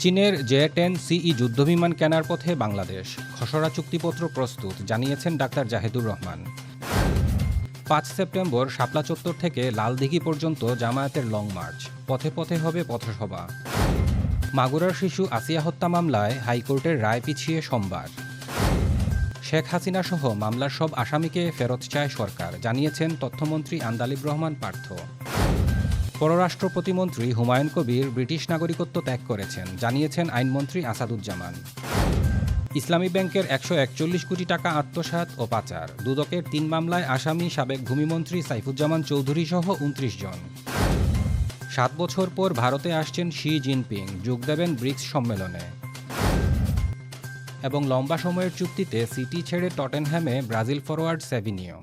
চীনের জে-10 সিই যুদ্ধবিমান কেনার পথে বাংলাদেশ। খসড়া চুক্তিপত্র প্রস্তুত, জানিয়েছেন ডাক্তার জাহেদুর রহমান। ৫ সেপ্টেম্বর শাপলা চত্বর থেকে লালদিঘি পর্যন্ত জামায়াতের লং মার্চ। পথে পথে হবে পথসভা। মাগুরার শিশু আসিয়া হত্যা মামলায় হাইকোর্টের রায় পিছিয়ে সোমবার। শেখ হাসিনা সহ মামলার সব আসামিকে ফেরত চায় সরকার, জানিয়েছেন তথ্যমন্ত্রী আন্দালিব রহমান পার্থ। পররাষ্ট্র প্রতিমন্ত্রী হুমায়ুন কবির ব্রিটিশ নাগরিকত্ব ত্যাগ করেছেন, জানিয়েছেন আইনমন্ত্রী আসাদুজ্জামান। ইসলামী ব্যাংকের ১৪১ কোটি টাকা আত্মসাৎ ও পাচার। দুদকের ৩ মামলায় আসামি সাবেক ভূমিমন্ত্রী সাইফুজ্জামান চৌধুরী সহ ২৯ জন। ৭ বছর পর ভারতে আসছেন শি জিনপিং, যোগ দেবেন ব্রিক্স সম্মেলনে। এবং লম্বা সময়ের চুক্তিতে সিটি ছেড়ে টটেনহ্যামে ব্রাজিল ফরোয়ার্ড সেভিনিও।